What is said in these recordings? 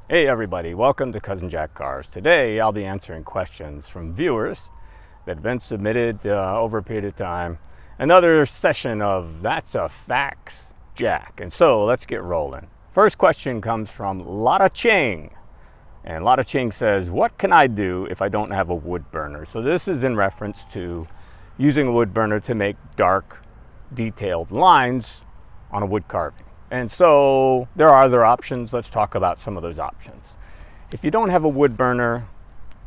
Hey everybody, welcome to Cousin Jack Carves. Today I'll be answering questions from viewers that have been submitted over a period of time. Another session of That's a Fax, Jack. And so let's get rolling. First question comes from Lotta Ching. And Lotta Ching says, what can I do if I don't have a wood burner? So this is in reference to using a wood burner to make dark, detailed lines on a wood carving. And so there are other options. Let's talk about some of those options. If you don't have a wood burner,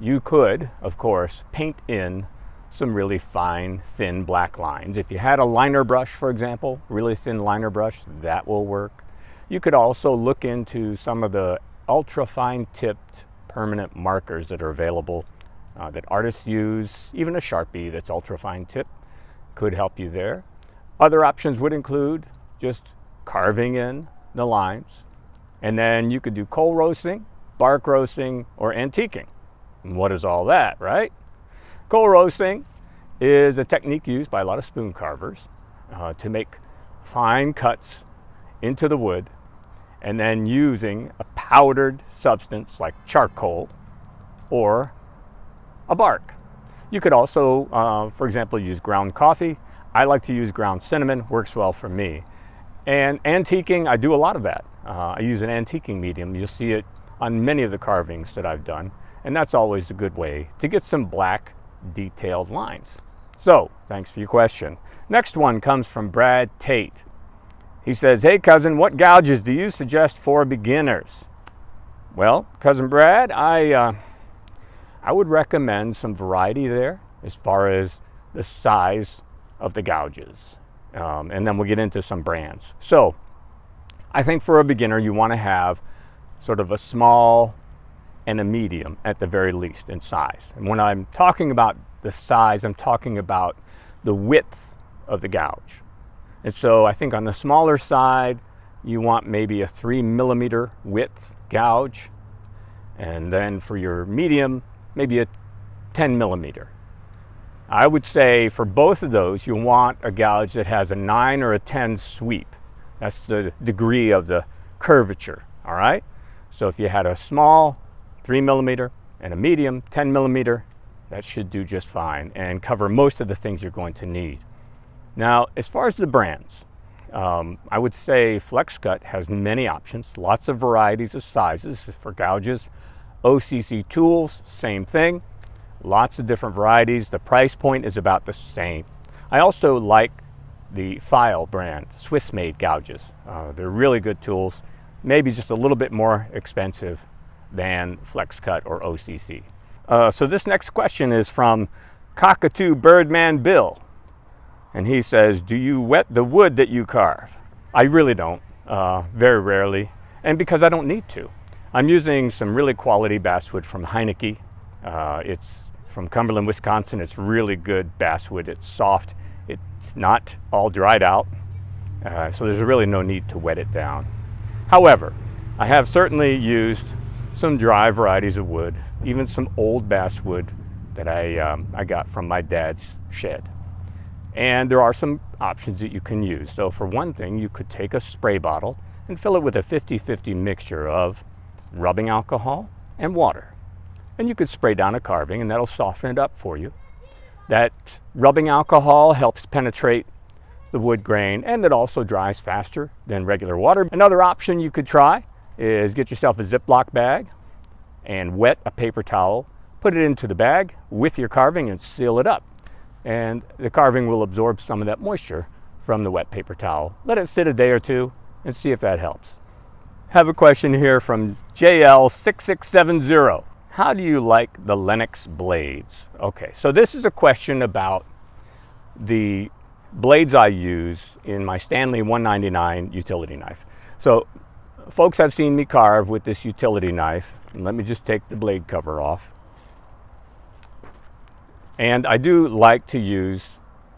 you could, of course, paint in some really fine, thin black lines. If you had a liner brush, for example, really thin liner brush, that will work. You could also look into some of the ultra fine tipped permanent markers that are available that artists use. Even a Sharpie that's ultra fine tip could help you there. Other options would include just carving in the lines, and then you could do coal roasting, bark roasting, or antiquing. And what is all that, right? Coal roasting is a technique used by a lot of spoon carvers to make fine cuts into the wood, and then using a powdered substance like charcoal or a bark. You could also, for example, use ground coffee. I like to use ground cinnamon, works well for me. And antiquing, I do a lot of that. I use an antiquing medium. You'll see it on many of the carvings that I've done. And that's always a good way to get some black, detailed lines. So, thanks for your question. Next one comes from Brad Tate. He says, hey cousin, what gouges do you suggest for beginners? Well, cousin Brad, I would recommend some variety there as far as the size of the gouges. And then we'll get into some brands. So I think for a beginner, you want to have sort of a small and a medium at the very least in size. And when I'm talking about the size, I'm talking about the width of the gouge. And so I think on the smaller side, you want maybe a 3mm width gouge. And then for your medium, maybe a 10mm. I would say for both of those, you want a gouge that has a 9 or a 10 sweep. That's the degree of the curvature, all right? So if you had a small 3mm and a medium 10mm, that should do just fine and cover most of the things you're going to need. Now, as far as the brands, I would say FlexCut has many options, lots of varieties of sizes for gouges. OCC Tools, same thing. Lots of different varieties. The price point is about the same. I also like the File brand, Swiss-made gouges. They're really good tools, maybe just a little bit more expensive than FlexCut or OCC. So this next question is from Cockatoo Birdman Bill. And he says, do you wet the wood that you carve? I really don't, very rarely, and because I don't need to. I'm using some really quality basswood from Heineke. It's from Cumberland, Wisconsin. It's really good basswood. It's soft. It's not all dried out. So there's really no need to wet it down. However, I have certainly used some dry varieties of wood, even some old basswood that I got from my dad's shed. And there are some options that you can use. So for one thing, you could take a spray bottle and fill it with a 50-50 mixture of rubbing alcohol and water. And you could spray down a carving and that'll soften it up for you. That rubbing alcohol helps penetrate the wood grain, and it also dries faster than regular water. Another option you could try is get yourself a Ziploc bag and wet a paper towel, put it into the bag with your carving and seal it up. And the carving will absorb some of that moisture from the wet paper towel. Let it sit a day or two and see if that helps. Have a question here from JL6670. How do you like the Lenox blades? Okay, so this is a question about the blades I use in my Stanley 199 utility knife. So folks have seen me carve with this utility knife. And let me just take the blade cover off. And I do like to use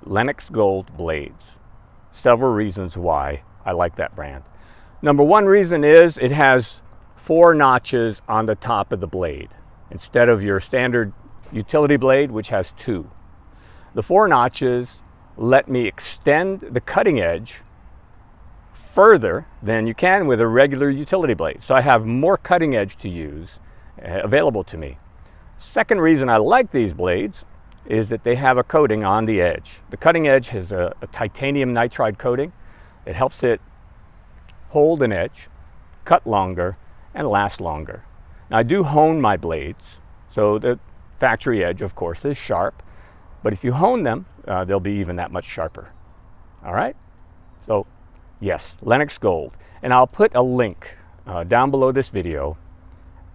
Lenox Gold blades. Several reasons why I like that brand. Number one reason is it has 4 notches on the top of the blade instead of your standard utility blade, which has 2. The 4 notches let me extend the cutting edge further than you can with a regular utility blade. So I have more cutting edge to use available to me. Second reason I like these blades is that they have a coating on the edge. The cutting edge has a titanium nitride coating. It helps it hold an edge, cut longer, and last longer. Now I do hone my blades, so the factory edge, of course, is sharp, but if you hone them, they'll be even that much sharper. All right? So yes, Lennox Gold. And I'll put a link down below this video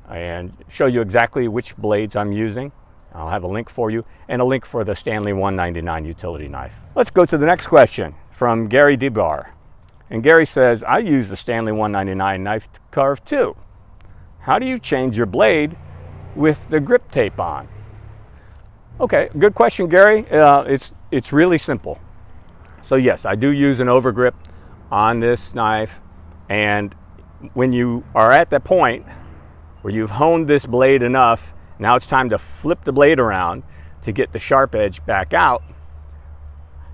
and show you exactly which blades I'm using. I'll have a link for you and a link for the Stanley 199 utility knife. Let's go to the next question from Gary DeBar. And Gary says, I use the Stanley 199 knife to carve too. How do you change your blade with the grip tape on? Okay, good question, Gary. It's really simple. So yes, I do use an overgrip on this knife, and when you are at the point where you've honed this blade enough, now it's time to flip the blade around to get the sharp edge back out.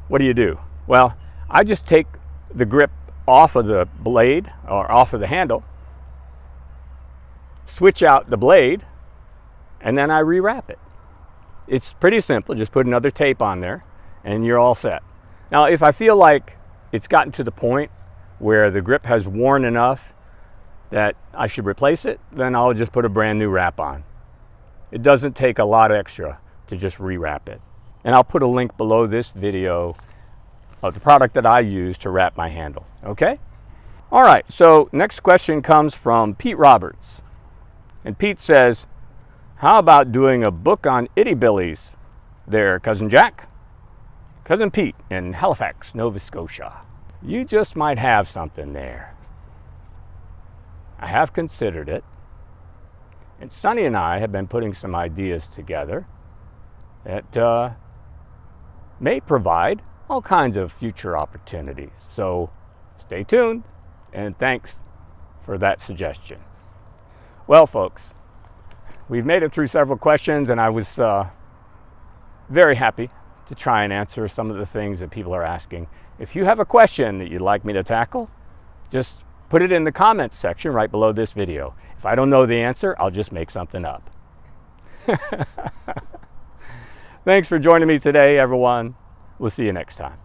What do? Well, I just take the grip off of the blade or off of the handle, switch out the blade, and then I rewrap it. It's pretty simple. Just put another tape on there and you're all set. Now, if I feel like it's gotten to the point where the grip has worn enough that I should replace it, then I'll just put a brand new wrap on. It doesn't take a lot extra to just rewrap it. And I'll put a link below this video of the product that I use to wrap my handle, okay? All right, so next question comes from Pete Roberts. And Pete says, how about doing a book on IttyBillies there, Cousin Jack? Cousin Pete in Halifax, Nova Scotia. You just might have something there. I have considered it. And Sonny and I have been putting some ideas together that may provide all kinds of future opportunities. So stay tuned, and thanks for that suggestion. Well, folks, we've made it through several questions, and I was very happy to try and answer some of the things that people are asking. If you have a question that you'd like me to tackle, just put it in the comments section right below this video. If I don't know the answer, I'll just make something up. Thanks for joining me today, everyone. We'll see you next time.